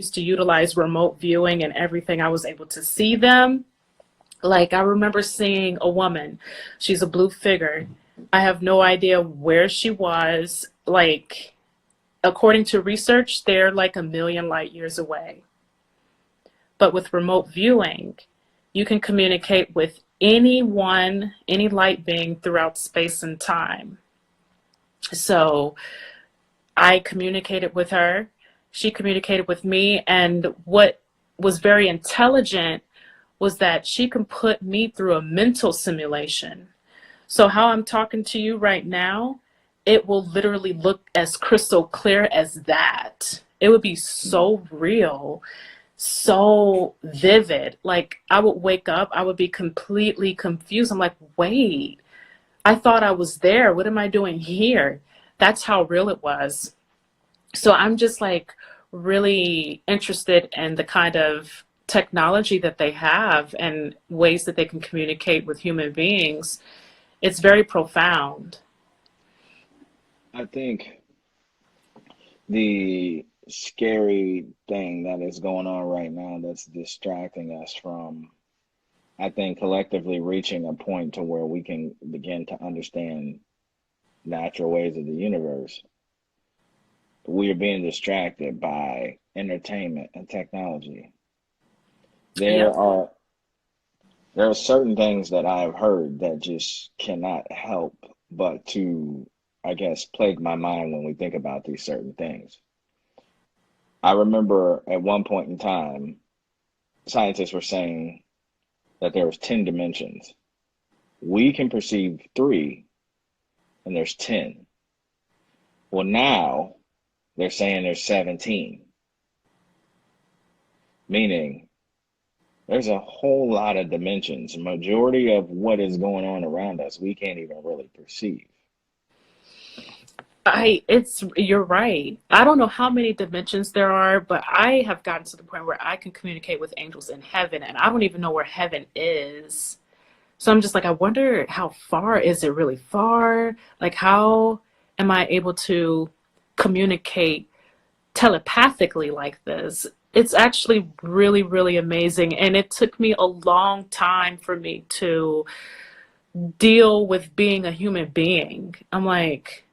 used to utilize remote viewing and everything, I was able to see them. Like, I remember seeing a woman. She's a blue figure. I have no idea where she was. Like, according to research, they're like a million light years away. But with remote viewing, you can communicate with anyone, any light being throughout space and time. So I communicated with her. She communicated with me. And what was very intelligent was that she can put me through a mental simulation. So how I'm talking to you right now, it will literally look as crystal clear as that. It would be so real, so vivid. Like, I would wake up, I would be completely confused. I'm like, wait, I thought I was there. What am I doing here? That's how real it was. So I'm just like really interested in the kind of technology that they have and ways that they can communicate with human beings. It's very profound. I think the scary thing that is going on right now that's distracting us from, I think, collectively reaching a point to where we can begin to understand natural ways of the universe. We are being distracted by entertainment and technology. There Yep. are there are certain things that I've heard that just cannot help but to, I guess, plague my mind when we think about these certain things. I remember at one point in time, scientists were saying that there was 10 dimensions. We can perceive three, and there's 10. Well, now they're saying there's 17, meaning there's a whole lot of dimensions. Majority of what is going on around us, we can't even really perceive. You're right. I don't know how many dimensions there are, but I have gotten to the point where I can communicate with angels in heaven, and I don't even know where heaven is. So I'm just like, I wonder how far is it really far? Like, how am I able to communicate telepathically like this? It's actually really, really amazing. And it took me a long time for me to deal with being a human being. I'm like,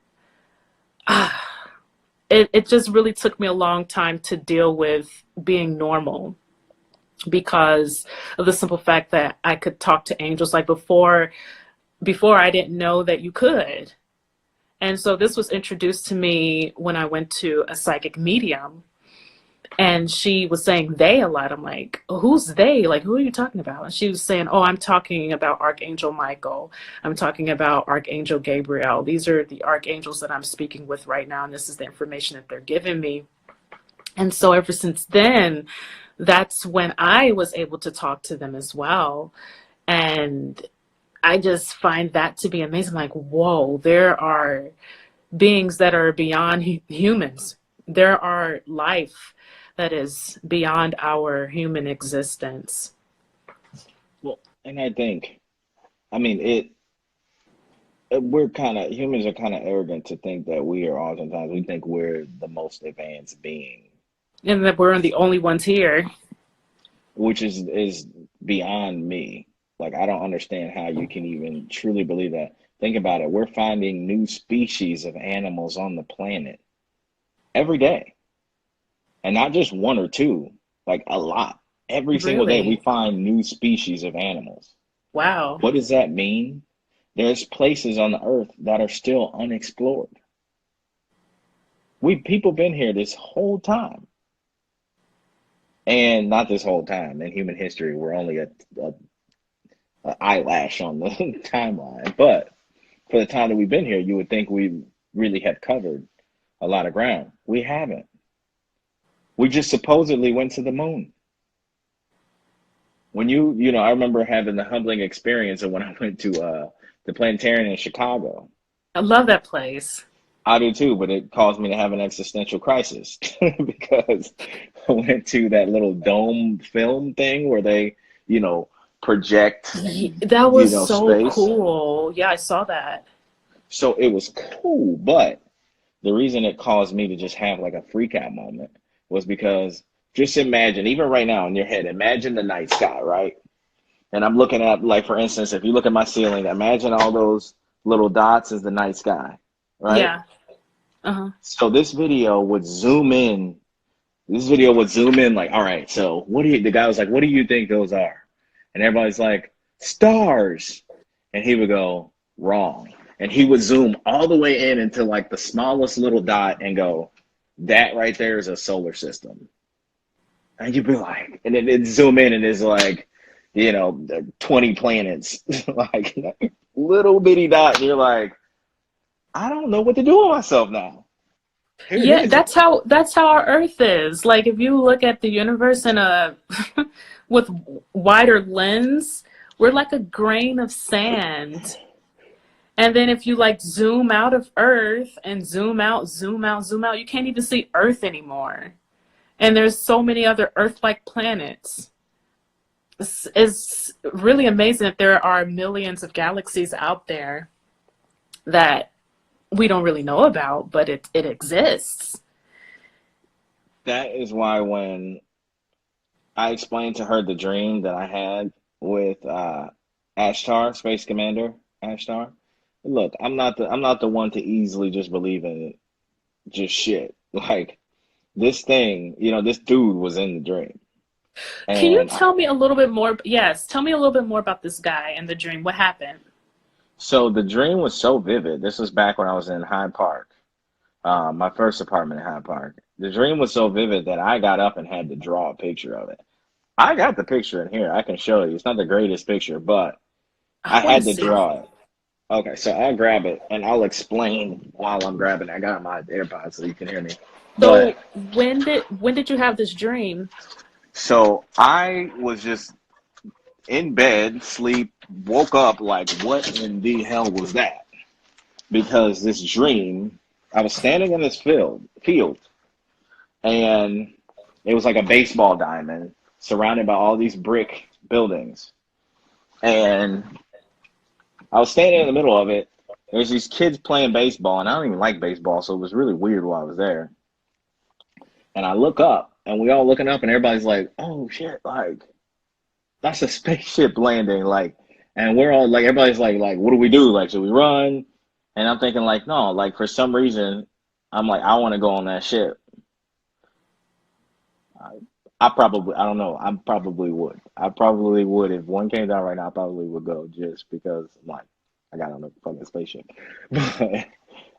it just really took me a long time to deal with being normal because of the simple fact that I could talk to angels. Like, before I didn't know that you could. And so this was introduced to me when I went to a psychic medium, and she was saying they a lot. I'm like, who's they? Like, who are you talking about? And she was saying, oh, I'm talking about Archangel Michael. I'm talking about Archangel Gabriel. These are the archangels that I'm speaking with right now, and this is the information that they're giving me. And so ever since then, that's when I was able to talk to them as well. And I just find that to be amazing. Like, whoa, there are beings that are beyond humans. There are life that is beyond our human existence. Well, and I think, I mean, we're kind of, humans are kind of arrogant to think that we are oftentimes, we think we're the most advanced being, And that we're the only ones here. which is beyond me. Like, I don't understand how you can even truly believe that. Think about it. We're finding new species of animals on the planet every day, and not just one or two, like a lot. Every single day we Really? find new species of animals. Wow. What does that mean? There's places on the earth that are still unexplored. We people been here this whole time, and not this whole time. In human history, we're only a eyelash on the timeline. But for the time that we've been here, you would think we really have covered a lot of ground. We haven't. We just supposedly went to the moon. When I remember having the humbling experience of when I went to the planetarium in Chicago. I love that place. I do too, but it caused me to have an existential crisis because I went to that little dome film thing where they, you know, project, That was so space. cool. Yeah, I saw that. So it was cool, but the reason it caused me to just have like a freak out moment was because just imagine, even right now in your head, imagine the night sky, right? And I'm looking at, like, for instance, if you look at my ceiling, imagine all those little dots as the night sky, right? Yeah. Uh-huh. So this video would zoom in. This video would zoom in, like, all right, so what do you, the guy was like, what do you think those are? And everybody's like, stars. And he would go, wrong. And he would zoom all the way in into like the smallest little dot and go, that right there is a solar system. And you'd be like, and then it'd zoom in and it's like, 20 planets, like little bitty dot. And you're like, I don't know what to do with myself now. Here it Yeah, is. that's how our Earth is. Like if you look at the universe in a with wider lens, we're like a grain of sand. And then if you like zoom out of Earth and zoom out, zoom out, zoom out, you can't even see Earth anymore. And there's so many other Earth-like planets. It's really amazing that there are millions of galaxies out there that we don't really know about, but it exists. That is why when I explained to her the dream that I had with Ashtar, Space Commander Ashtar. Look, I'm not the one to easily just believe in just shit. Like this thing, this dude was in the dream, Can you and tell me a little bit more? Yes, tell me a little bit more about this guy and the dream. What happened? so the dream was so vivid. This was back when I was in Hyde Park, my first apartment in Hyde Park. The dream was so vivid that I got up and had to draw a picture of it. I got the picture in here. I can show you. It's not the greatest picture, but I I want to had to see it. draw it. Okay, so I'll grab it and I'll explain while I'm grabbing it. I got my AirPods so you can hear me. But So when did you have this dream? so I was just in bed, sleep, woke up like, what in the hell was that? Because this dream, I was standing in this field, and it was like a baseball diamond surrounded by all these brick buildings. And I was standing in the middle of it. There's these kids playing baseball, and I don't even like baseball, so it was really weird while I was there. And I look up, and we all looking up, and everybody's like, "Oh shit! Like that's a spaceship landing!" Like, and we're all like, everybody's like, "What do we do? Like, should we run?" And I'm thinking like, no, like for some reason, I'm like, I want to go on that ship. I, I don't know. I probably would. I probably would if one came down right now. I probably would go just because I'm like, I got on a fucking spaceship. But,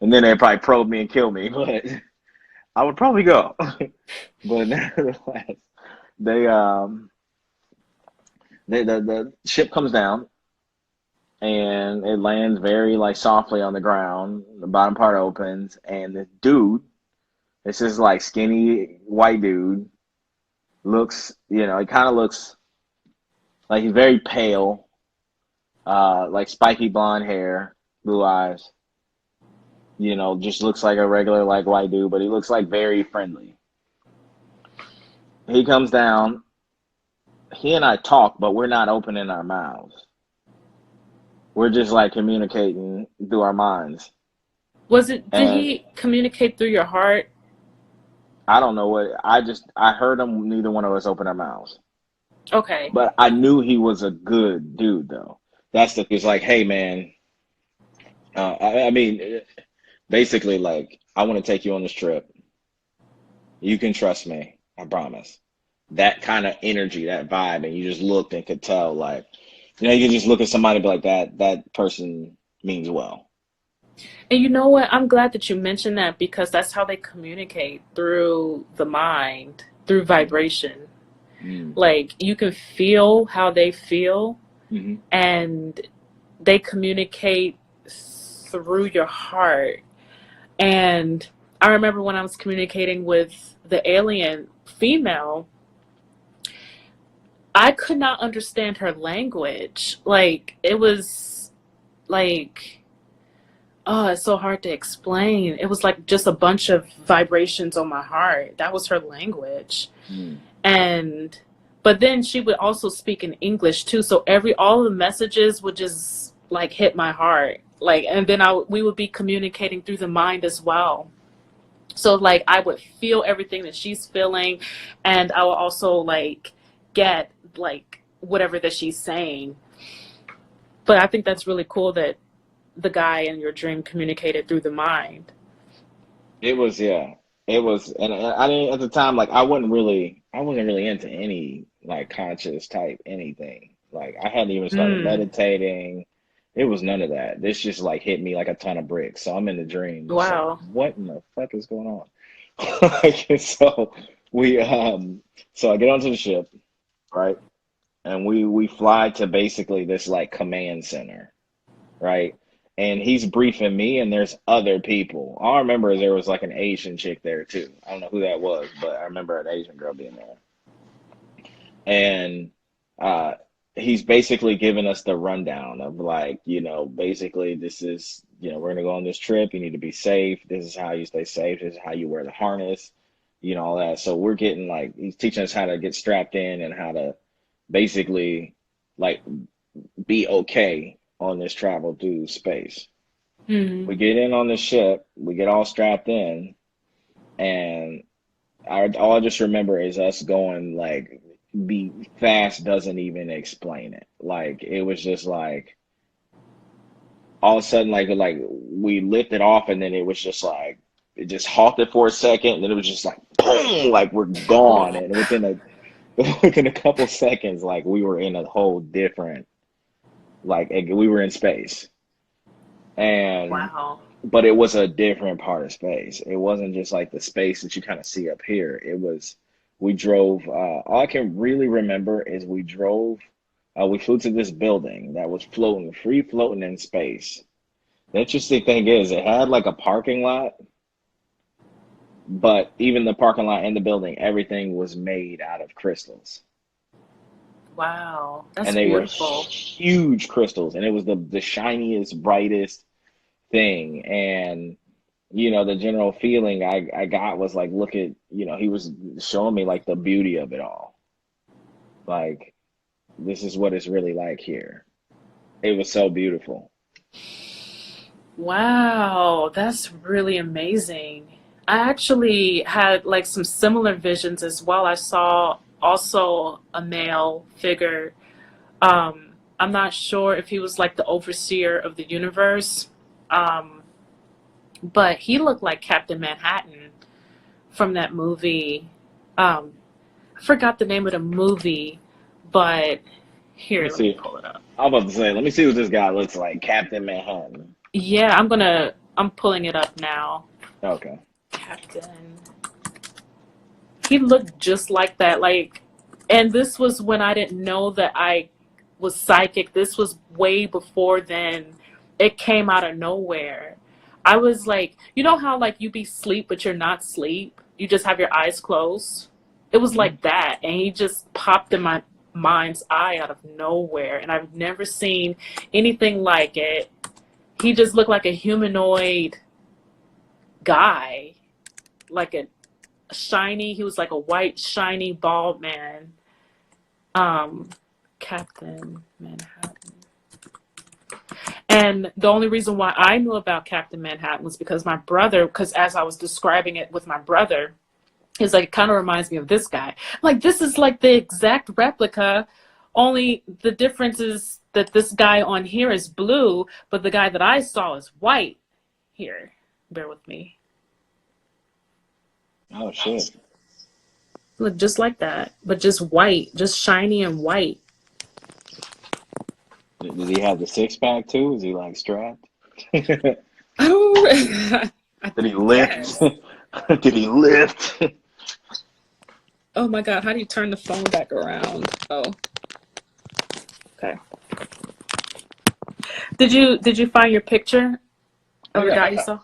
and then they'd probably probe me and kill me. But I would probably go. But nevertheless, they the ship comes down and it lands very like softly on the ground. The bottom part opens and this dude, it's this like skinny white dude, looks, he kind of looks like he's very pale, like spiky blonde hair, blue eyes. Just looks like a regular like white dude, but he looks like very friendly. He comes down. He and I talk, but we're not opening our mouths. We're just like communicating through our minds. Did And he communicate through your heart? I don't know what I heard him. Neither one of us open our mouths, Okay. but I knew he was a good dude though. That's the It's like, hey man, I mean, basically like I want to take you on this trip. You can trust me. I promise. That kind of energy, that vibe, and you just looked and could tell, like, you can just look at somebody and be like, that person means well. And you know what? I'm glad that you mentioned that because that's how they communicate through the mind, through vibration. Mm. Like you can feel how they feel Hmm. and they communicate through your heart. And I remember when I was communicating with the alien female, I could not understand her language. Like it was like, oh, it's so hard to explain. It was like just a bunch of vibrations on my heart. That was her language. Mm. And but then she would also speak in English too. So all the messages would just like hit my heart. Like and then we would be communicating through the mind as well. So like I would feel everything that she's feeling, and I will also like get like whatever that she's saying. But I think that's really cool that the guy in your dream communicated through the mind. It was, yeah. It was, and I didn't at the time, like I wasn't really into any like conscious type anything. Like I hadn't even started Mm, meditating. It was none of that. This just like hit me like a ton of bricks. So I'm in the dream, just like, wow. what in the fuck is going on? Like, and so we, so I get onto the ship, right? And we fly to basically this like command center, right? And he's briefing me, and there's other people. All I remember is there was like an Asian chick there too. I don't know who that was, but I remember an Asian girl being there. And uh, he's basically giving us the rundown of like, basically this is, we're gonna go on this trip. You need to be safe. This is how you stay safe. This is how you wear the harness, all that. So we're getting like, he's teaching us how to get strapped in and how to basically like be okay on this travel through space. Mm, We get in on the ship, we get all strapped in, and all I just remember is us going like be fast doesn't even explain it. Like it was just like all of a sudden like we lifted off and then it was just like it just halted for a second and then it was just like boom, like we're gone oh, and within a within a couple seconds like we were in a whole different like we were in space. And wow. but it was a different part of space. It wasn't just like the space that you kind of see up here. It was we drove. All I can really remember is we drove. We flew to this building that was floating, free floating in space. The interesting thing is, it had like a parking lot, but even the parking lot and the building, everything was made out of crystals, Wow. and That's they were beautiful. huge crystals, and it was the shiniest, brightest thing. And the general feeling I got was like, look at, he was showing me like the beauty of it all. Like, this is what it's really like here. It was so beautiful. Wow, that's really amazing. I actually had like some similar visions as well. I saw also a male figure. I'm not sure if he was like the overseer of the universe, um, but he looked like Captain Manhattan from that movie. Um, I forgot the name of the movie, but Let me here, let me see. pull it up. I'm about to say, let me see what this guy looks like. Captain Manhattan. Yeah, I'm pulling it up now. Okay. Captain. He looked just like that. Like, and this was when I didn't know that I was psychic. This was way before then. It came out of nowhere. I was like, you know how like you be sleep but you're not sleep. You just have your eyes closed. It was Hmm. like that, and he just popped in my mind's eye out of nowhere, and I've never seen anything like it. He just looked like a humanoid guy, like a shiny. He was like a white, shiny, bald man. Um, Captain Manhattan. And the only reason why I knew about Captain Manhattan was because my brother, because as I was describing it with my brother, he's like, it kind of reminds me of this guy. Like, this is like the exact replica, only the difference is that this guy on here is blue, but the guy that I saw is white. Here, bear with me. Oh shit. Look just like that, but just white, just shiny and white. Did he have the six pack too? Is he like strapped? Did I don't. I he lift? guess. Did he lift? Oh my god, how do you turn the phone back around? Oh, okay. Did you find your picture Oh of the yeah. guy you saw?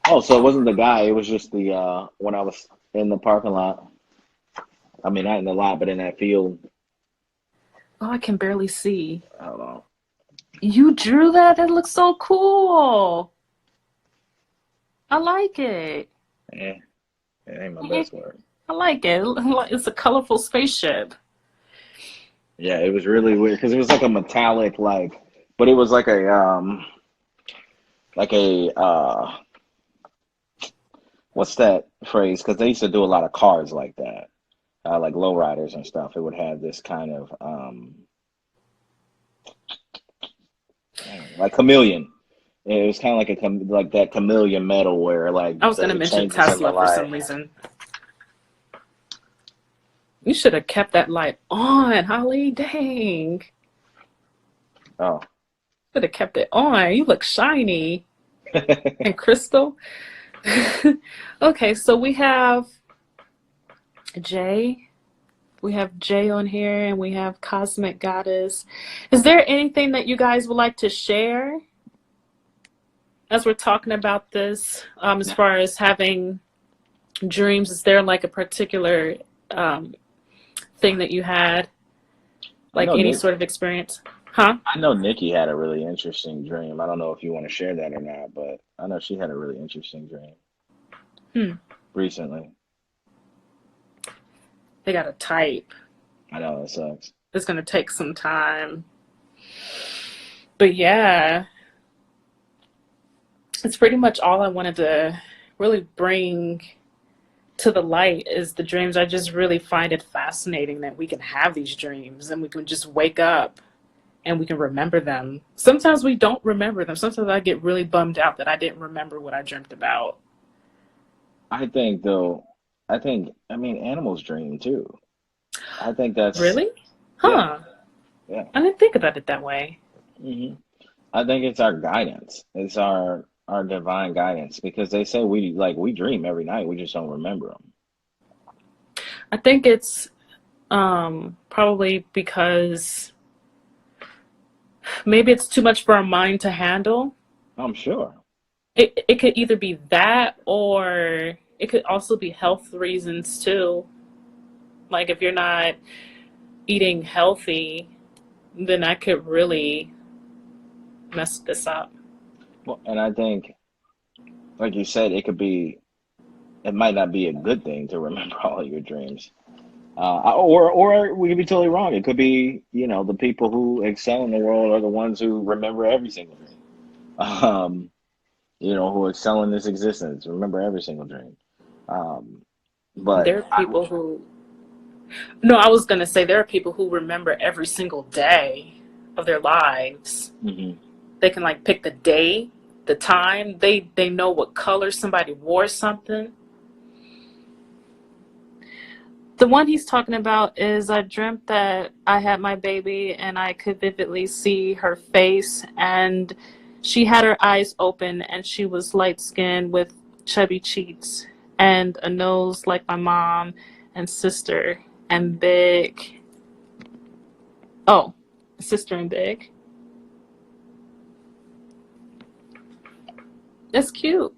Oh, so it wasn't the guy. It was just the when I was in the parking lot. I mean, not in the lot, but in that field. Oh, I can barely see. Hold on. You drew that? That looks so cool. I like it. Yeah, it ain't my I best work. like it. It's a colorful spaceship. Yeah, it was really weird because it was like a metallic, but it was like a what's that phrase? Because they used to do a lot of cars like that, like lowriders and stuff. It would have this kind of dang, like chameleon. It was kind of like like that chameleon metal where like I was going to it mention changes in the Tesla for light. some reason. You should have kept that light on, Holly. Dang. Oh, Should have kept it on. You look shiny and crystal. Okay, so we have Jay. We have Jay on here and we have Cosmic Goddess. Is there anything that you guys would like to share as we're talking about this, as far as having dreams? Is there like a particular um, thing that you had, I like know any Nick. sort of experience? Huh? I know Nikki had a really interesting dream. I don't know if you want to share that or not, but I know she had a really interesting dream Hmm. recently. They got to type. I know it sucks. It's going to take some time. But yeah, it's pretty much all I wanted to really bring to the light is the dreams. I just really find it fascinating that we can have these dreams and we can just wake up and we can remember them. Sometimes we don't remember them. Sometimes I get really bummed out that I didn't remember what I dreamt about. I think though, I mean animals dream too. I think that's Really? yeah, Huh. yeah. I didn't think about it that way. hmm I think it's our guidance. It's our divine guidance because they say we dream every night. We just don't remember them. I think it's probably because maybe it's too much for our mind to handle. I'm sure. It could either be that or it could also be health reasons too. Like if you're not eating healthy, then I could really mess this up. Well, and I think, like you said, it might not be a good thing to remember all of your dreams. Or we could be totally wrong. It could be, the people who excel in the world are the ones who remember every single dream. Um, who excel in this existence, remember every single dream. Um, but There are people who, no, I was going to say there are people who remember every single day of their lives. mhm. They can like pick the day, the time. They know what color somebody wore something. The one he's talking about is I dreamt that I had my baby and I could vividly see her face and she had her eyes open and she was light skinned with chubby cheeks and a nose like my mom and sister and big. Oh, sister and big. That's cute.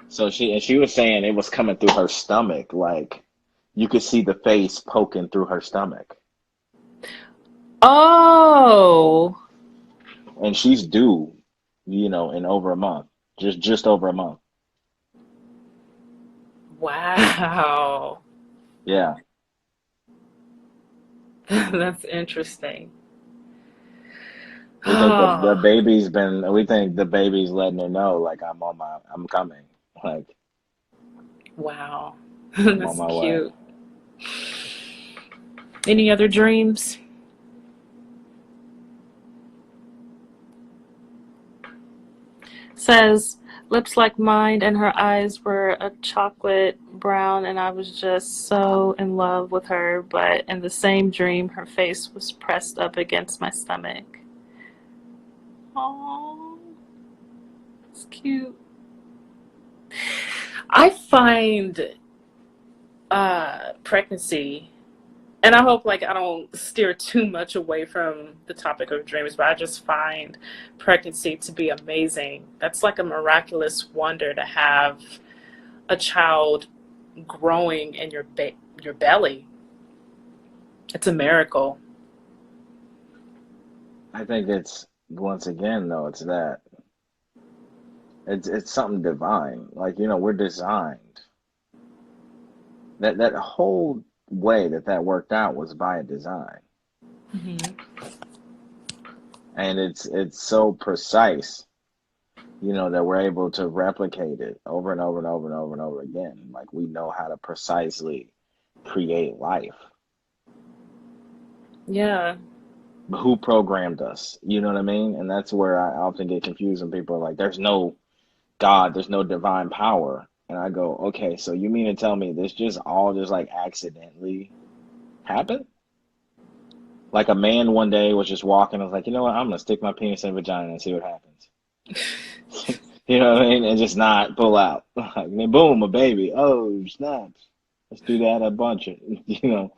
So she was saying it was coming through her stomach, like you could see the face poking through her stomach, Oh, and she's due, in over a month, just over a month. wow. Yeah, That's interesting. we think the Oh, baby's been. We think the baby's letting her know, like I'm coming, like wow. I'm on That's my way. cute. Any other dreams? Says lips like mine and her eyes were a chocolate brown and I was just so in love with her, but in the same dream her face was pressed up against my stomach. Oh, it's cute. I find pregnancy, and I hope like I don't steer too much away from the topic of dreams, but I just find pregnancy to be amazing. That's like a miraculous wonder to have a child growing in your belly. It's a miracle. I think it's once again though, it's that it's something divine. Like we're designed. That whole way that worked out was by a design, Hmm. and it's so precise that we're able to replicate it over and over and over and over and over again. Like we know how to precisely create life. Yeah. But who programmed us? You know what I mean? And that's where I often get confused when people are like, there's no God, there's no divine power. And I go, okay, so you mean to tell me this just all just like accidentally happened? Like a man one day was just walking, and was like, you know what, I'm gonna stick my penis in a vagina and see what happens. You know what I mean? And just not pull out. Like, then boom, a baby. Oh, snaps. Let's do that a bunch of, you know,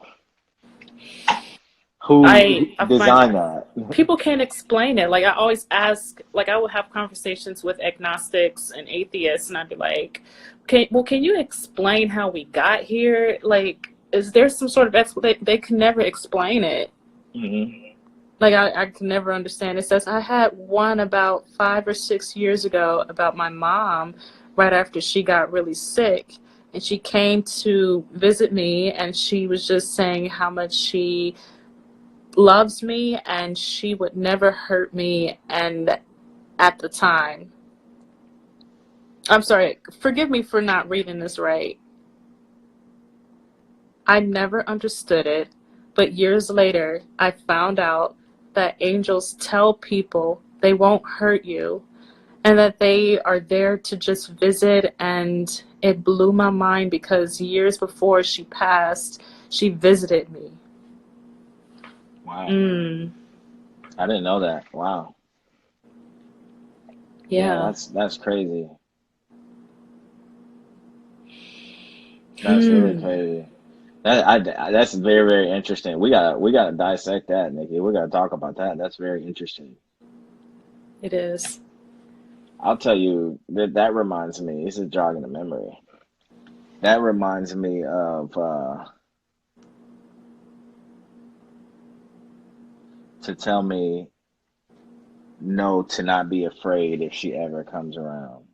who I find designed that? people can't explain it. Like I always ask, like I will have conversations with agnostics and atheists, and I'd be like, can you explain how we got here? Like, is there some sort of they can never explain it. Hmm. Like I can never understand. It says I had one about 5 or 6 years ago about my mom right after she got really sick. And she came to visit me and she was just saying how much she loves me and she would never hurt me. And at the time, I'm sorry, forgive me for not reading this right. I never understood it, but years later, I found out that angels tell people they won't hurt you and that they are there to just visit. And it blew my mind because years before she passed, she visited me. Wow. Mm, I didn't know that. Wow. Yeah, yeah. that's crazy. That's really Hmm. crazy. That's very, very interesting. We gotta dissect that, Nikki. We gotta talk about that. That's very interesting. It is. I'll tell you that reminds me. This is jogging a memory. That reminds me of to tell me no to not be afraid if she ever comes around.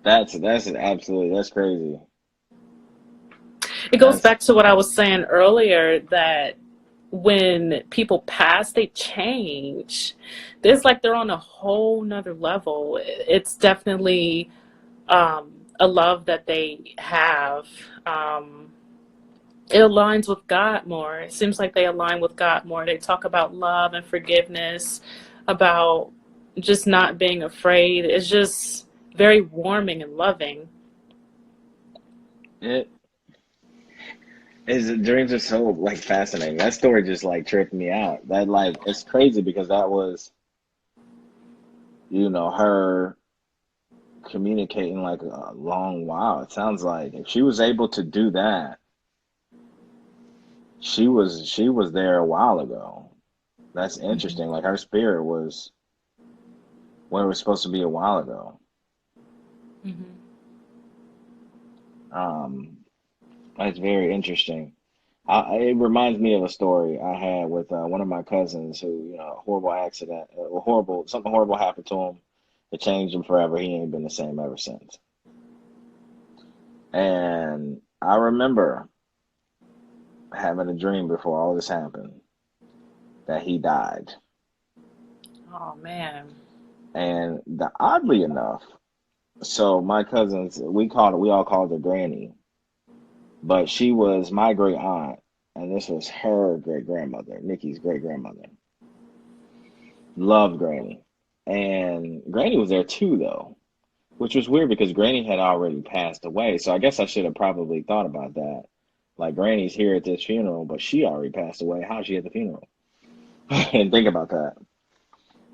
That's absolutely that's crazy. It goes That's back to what I was saying earlier that when people pass, they change. There's like they're on a whole nother level. It's definitely a love that they have. Um, it aligns with God more. It seems like they align with God more. They talk about love and forgiveness, about just not being afraid. It's just very warming and loving. it. His dreams are so like fascinating. That story just like tripped me out. That like it's crazy because that was her communicating like a long while. It sounds like if she was able to do that, she was there a while ago. That's interesting. Like her spirit was where it was supposed to be a while ago. Mm-hmm. Um, that's very interesting. It reminds me of a story I had with one of my cousins who, horrible accident, horrible, something horrible happened to him. It changed him forever. He ain't been the same ever since. And I remember having a dream before all this happened that he died. Oh man. And oddly enough, so my cousins, we all called her Granny, but she was my great aunt, and this was her great grandmother, Nikki's great grandmother. Loved Granny. And Granny was there too, though, which was weird because Granny had already passed away. So I guess I should have probably thought about that. Like, Granny's here at this funeral, but she already passed away. How's she at the funeral? And think about that.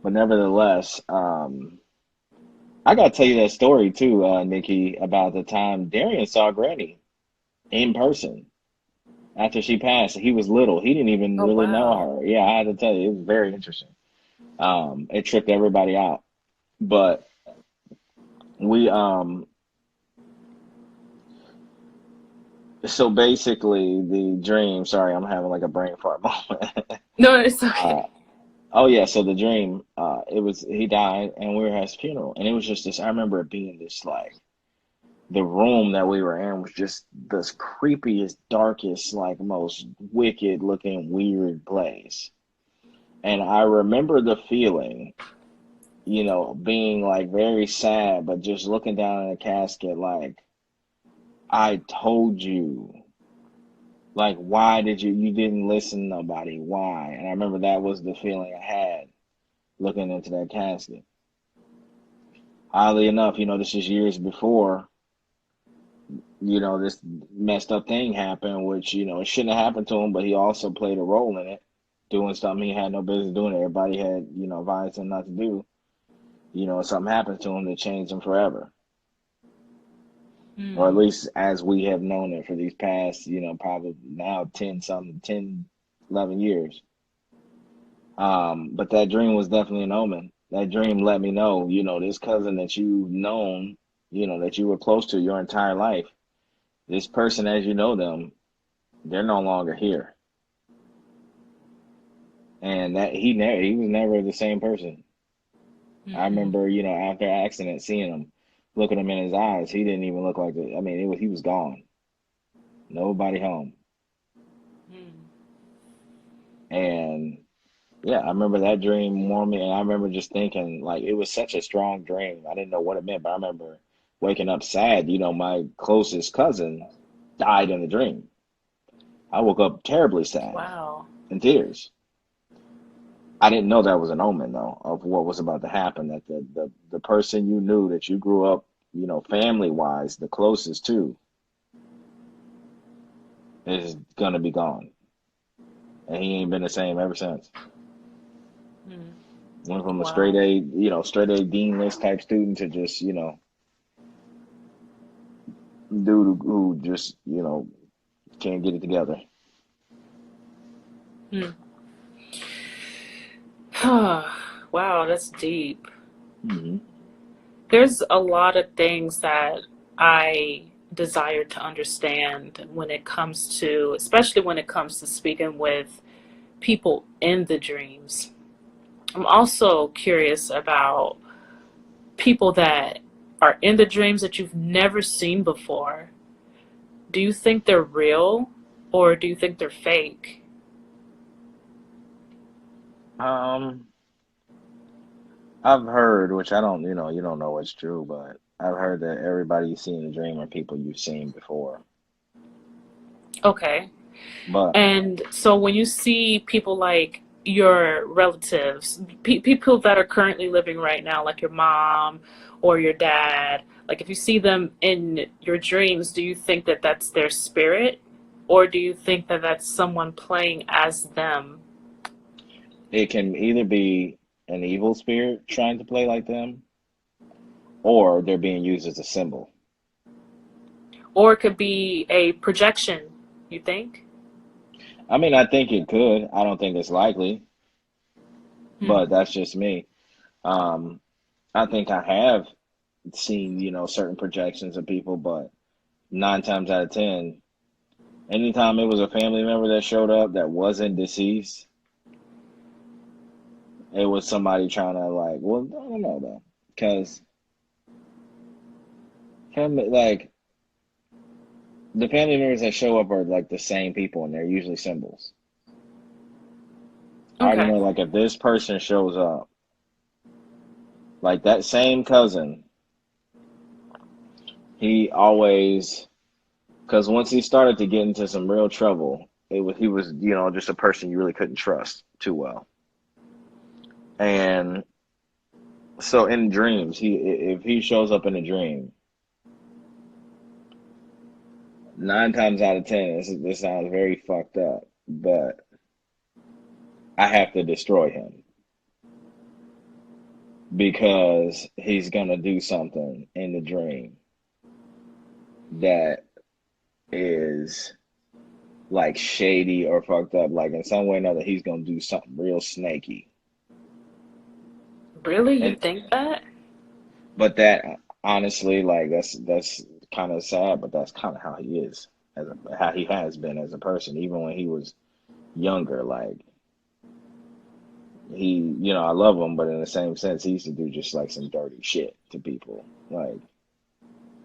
But nevertheless, I got to tell you that story too, Nikki, about the time Darian saw Granny in person after she passed. He was little. He didn't even Oh really know wow. her. Yeah, I had to tell you, it was very interesting. It tripped everybody out. But we so basically the dream, sorry, I'm having like a brain fart moment. No, it's uh okay. oh yeah, so the dream, it was he died and we were at his funeral and it was just this, I remember it being this like the room that we were in was just this creepiest, darkest, like most wicked looking weird place. And I remember the feeling, being like very sad, but just looking down in the casket like, I told you. Like, why did you didn't listen to nobody? Why? And I remember that was the feeling I had looking into that casket. Oddly enough, this is years before, this messed up thing happened, which, it shouldn't have happened to him, but he also played a role in it, doing something he had no business doing. Everybody had, advised him not to do. Something happened to him that changed him forever. Or at Hmm. least as we have known it for these past, probably now 11 years. But that dream was definitely an omen. That dream let me know, this cousin that you've known, that you were close to your entire life, this person as you know them, they're no longer here. And that he was never the same person. I Mm-mm. remember, after accident seeing him, looking him in his eyes, he didn't even look like I mean, he was gone. Nobody home. Mm. And yeah, I remember that dream warmed me, and I remember just thinking like it was such a strong dream. I didn't know what it meant, but I remember waking up sad. My closest cousin died in the dream. I woke up terribly sad, Wow. in tears. I didn't know that was an omen though of what was about to happen. That the person you knew that you grew up, family wise, the closest to, is gonna be gone, and he ain't been the same ever since. Mm. Went from a straight Wow. A, straight A dean list type student to just, dude who just, can't get it together. Mm. Wow, that's deep. Hmm. There's a lot of things that I desire to understand when it comes to, especially when it comes to speaking with people in the dreams. I'm also curious about people that are in the dreams that you've never seen before. Do you think they're real or do you think they're fake? Um, I've heard, which I don't, you don't know what's true, but I've heard that everybody you see in a dream are people you've seen before. Okay. But And so when you see people like your relatives, people that are currently living right now, like your mom or your dad, like if you see them in your dreams, do you think that that's their spirit? Or do you think that that's someone playing as them? it can either be an evil spirit trying to play like them, or they're being used as a symbol. Or it could be a projection, you think? I mean, I think it could. I don't think it's likely, Hmm. but that's just me. Um, I think I have seen, certain projections of people, but 9 times out of 10, anytime it was a family member that showed up that wasn't deceased, it was somebody trying to like, well, I don't know though, because family, like the family members that show up are like the same people, and they're usually symbols. I already Okay. know, like if this person shows up, like that same cousin, he always, because once he started to get into some real trouble, he was, just a person you really couldn't trust too well, and so in dreams, if he shows up in a dream, 9 times out of 10, this sounds very fucked up, but I have to destroy him because he's gonna do something in the dream that is like shady or fucked up. Like in some way or another, he's gonna do something real snaky. Really? You And think that? but that honestly, like that's kind of sad, but that's kind of how he is how he has been as a person, even when he was younger. Like he, I love him, but in the same sense, he used to do just like some dirty shit to people. Like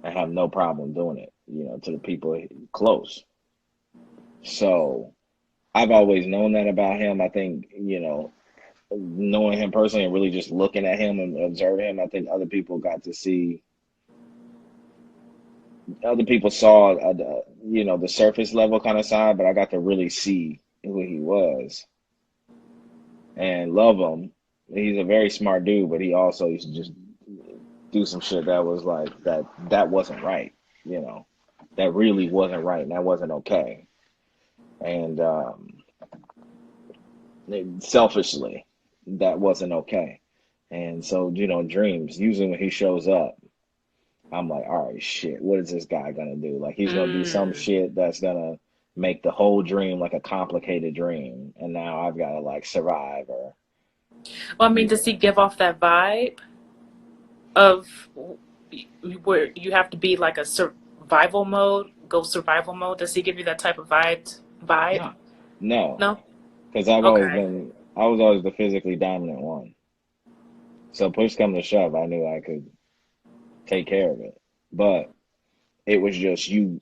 I have no problem doing it, to the people close. So I've always known that about him. I think, knowing him personally and really just looking at him and observing him, I think other people got to see, other people saw, the surface level kind of side, but I got to really see who he was and love him. He's a very smart dude, but he also used to just do some shit that was like that wasn't right, you know, that really wasn't right, and that wasn't okay. And selfishly, that wasn't okay. And so, dreams, usually when he shows up, I'm like, all right, shit, what is this guy gonna do? Like, he's gonna do some Mm. shit that's gonna make the whole dream like a complicated dream, and now I've gotta like survive or, Well, I mean, does he yeah, give off that vibe of where you have to be like a survival mode, go survival mode? Does he give you that type of vibe? Vibe? no, no, No. because Okay. I was always the physically dominant one. So push come to shove, I knew I could take care of it. But it was just you.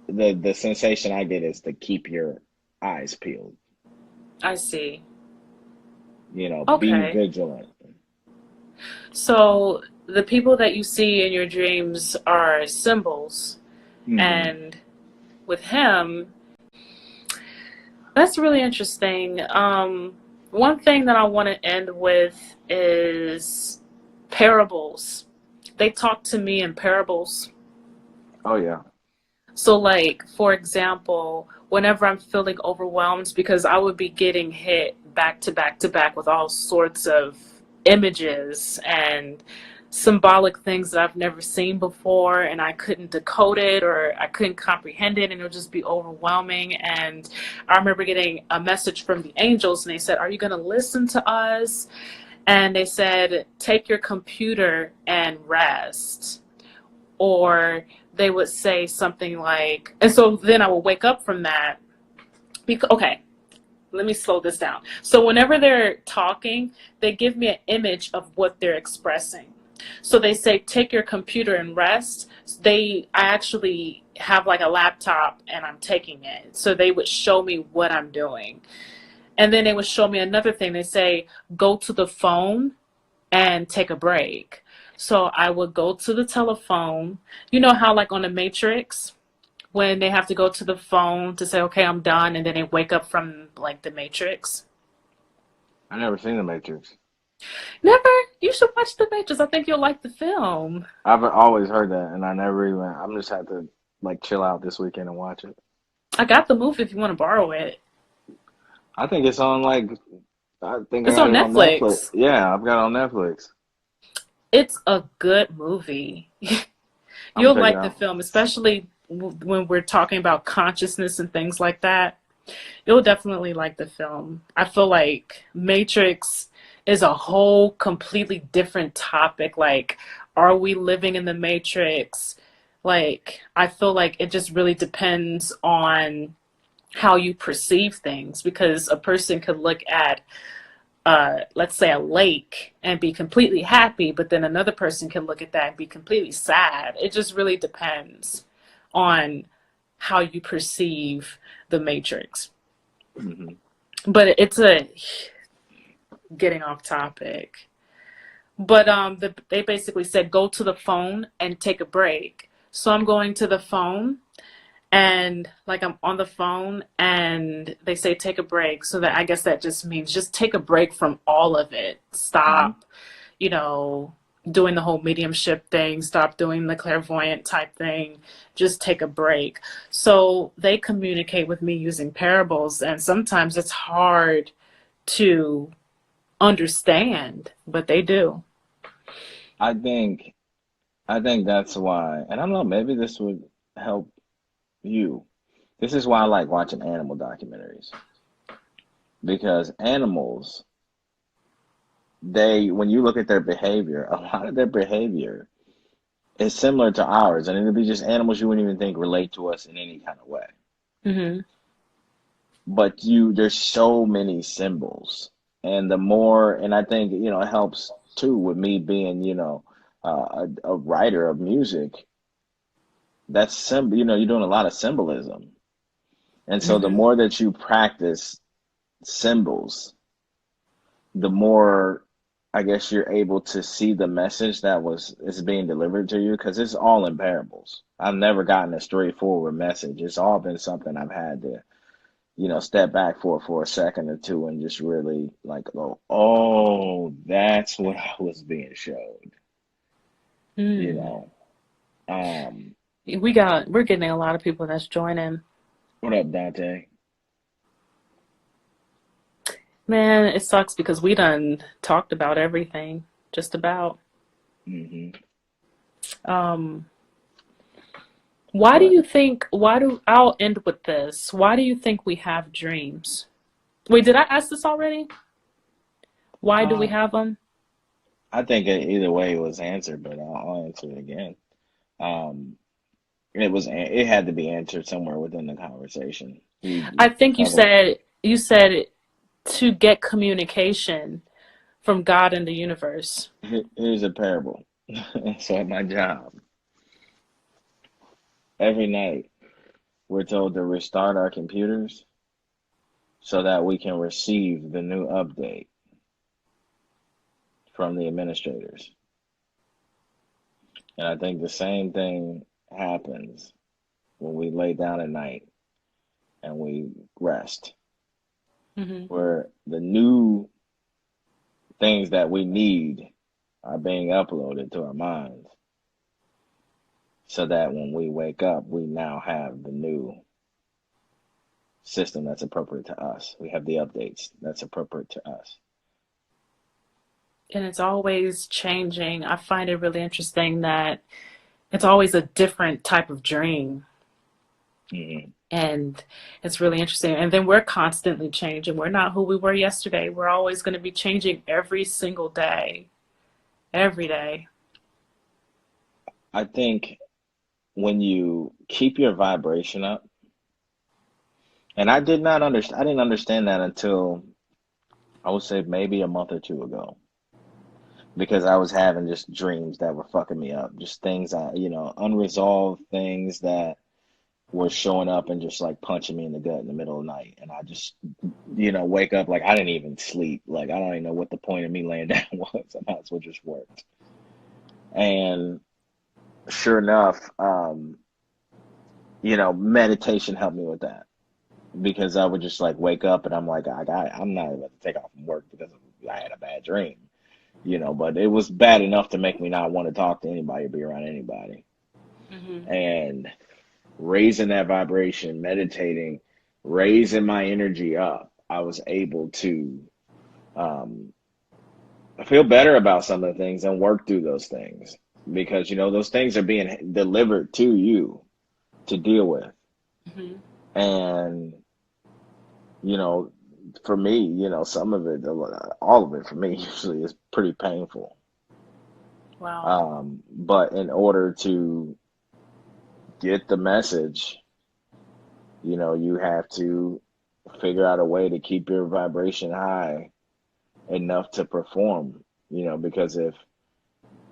The sensation I get is to keep your eyes peeled. I see. Be Okay. vigilant. So the people that you see in your dreams are symbols, Hmm. and with him, that's really interesting. One thing that I want to end with is parables. They talk to me in parables. Oh yeah. So, like, for example, whenever I'm feeling overwhelmed, because I would be getting hit back to back to back with all sorts of images and symbolic things that I've never seen before, and I couldn't decode it or I couldn't comprehend it, and it would just be overwhelming. And I remember getting a message from the angels, and they said, "Are you going to listen to us?" And they said, "Take your computer and rest." Or they would say something like, and so then I would wake up from that. Because, okay, let me slow this down. So whenever they're talking, they give me an image of what they're expressing. So they say, take your computer and rest. I actually have like a laptop and I'm taking it. So they would show me what I'm doing. And then they would show me another thing. They say, go to the phone and take a break. So I would go to the telephone. You know how, like on the Matrix, when they have to go to the phone to say, okay, I'm done, and then they wake up from like the Matrix? I never seen The Matrix. Never? You should watch the Matrix. I think you'll like the film. I've always heard that, and I never even. I'm just had to like chill out this weekend and watch it. I got the movie if you want to borrow it. I think it's on like. I think I It's got on it on Netflix. Netflix. Yeah, I've got it on Netflix. It's a good movie. I'm gonna You'll check it like the out. film, especially when we're talking about consciousness and things like that. You'll definitely like the film. I feel like Matrix is a whole completely different topic. Like, are we living in the Matrix? Like, I feel like it just really depends on how you perceive things because a person could look at let's say a lake and be completely happy, but then another person can look at that and be completely sad. It just really depends on how you perceive the Matrix. Hmm. But it's a getting off topic. But they basically said go to the phone and take a break. So I'm going to the phone and like I'm on the phone and they say take a break. So that I guess that just means just take a break from all of it. Hmm. Stop, you know, doing the whole mediumship thing. Stop doing the clairvoyant type thing. Just take a break. So they communicate with me using parables, and sometimes it's hard to understand, but they do. I think I think that's why, and I don't know. Maybe this would help you. This is why I like watching animal documentaries because animals, when you look at their behavior, a lot of their behavior is similar to ours, and it'd be just animals you wouldn't even think relate to us in any kind of way. Hmm. But there's so many symbols, and and I think it helps too with me being a writer of music. That's you're doing a lot of symbolism, and so the Hmm. more that you practice symbols, the more I guess you're able to see the message that was is being delivered to you because it's all in parables. I've never gotten a straightforward message. It's all been something I've had to, step back for a second or two and just really like go, oh, that's what I was being showed, you Hmm. know. Um, We're getting a lot of people that's joining. what up, Dante? Man, it sucks because we done talked about everything, just about. Hmm. Um, why do But you think, I'll end with this. Why do you think we have dreams? Wait, did I ask this already? Why do we uh, have them? I think either way it was answered, but I'll answer it again. Um, it had to be answered somewhere within the conversation. I We think talk about you said to get communication from God and the universe. here's a parable. So at my job, every night we're told to restart our computers so that we can receive the new update from the administrators. And I think the same thing happens when we lay down at night and we rest, Hmm. where the new things that we need are being uploaded to our minds so that when we wake up, we now have the new system that's appropriate to us. We have the updates that's appropriate to us. And it's always changing. I find it really interesting that it's always a different type of dream. Hmm. And it's really interesting. And then we're constantly changing. We're not who we were yesterday. We're always going to be changing every single day, every day. I think when you keep your vibration up, and I didn't understand that until I would say maybe a month or two ago, because I was having just dreams that were fucking me up, just things unresolved things that were showing up and just like punching me in the gut in the middle of the night. And I just, wake up like I didn't even sleep. Like I don't even know what the point of me laying down was. I might as well just worked. And sure enough, meditation helped me with that because I would just like wake up and I'm like, I'm not about to take off from work because I had a bad dream, but it was bad enough to make me not want to talk to anybody or be around anybody. Hmm. And raising that vibration, meditating, raising my energy up, I was able to um, feel better about some of the things and work through those things because, those things are being delivered to you to deal with. Hmm. And, you know, for me, some of it, all of it for me usually is pretty painful. Wow. But in order to get the message, you have to figure out a way to keep your vibration high enough to perform, because if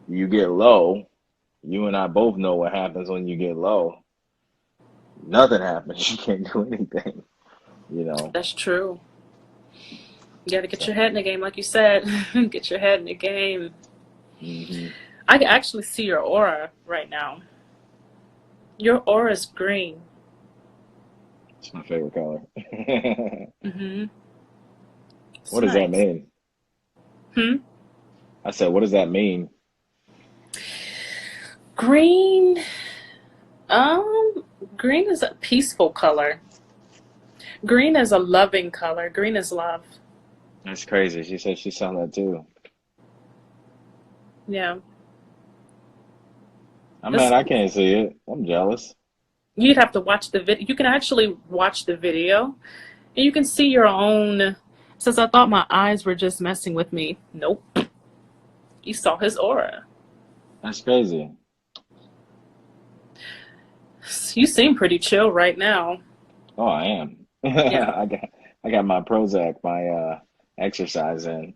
you get low, you and I both know what happens when you get low. Nothing happens. You can't do anything, you know. That's true. You got to get your So, head in the game, like you said. Get your head in the game. hmm. I can actually see your aura right now. Your aura is green. It's my favorite color. Hmm. It's What does that nice. mean? Hmm? I said, what does that mean? Green. Um, green is a peaceful color. Green is a loving color. Green is love. That's crazy. She said she saw that too. Yeah. I'm mad It's, I can't see it. I'm jealous. you'd have to watch the video. You can actually watch the video and you can see your own. Since I thought my eyes were just messing with me. Nope. You saw his aura. That's crazy. You seem pretty chill right now. Oh, I am. Yeah. I got my Prozac, my exercise in.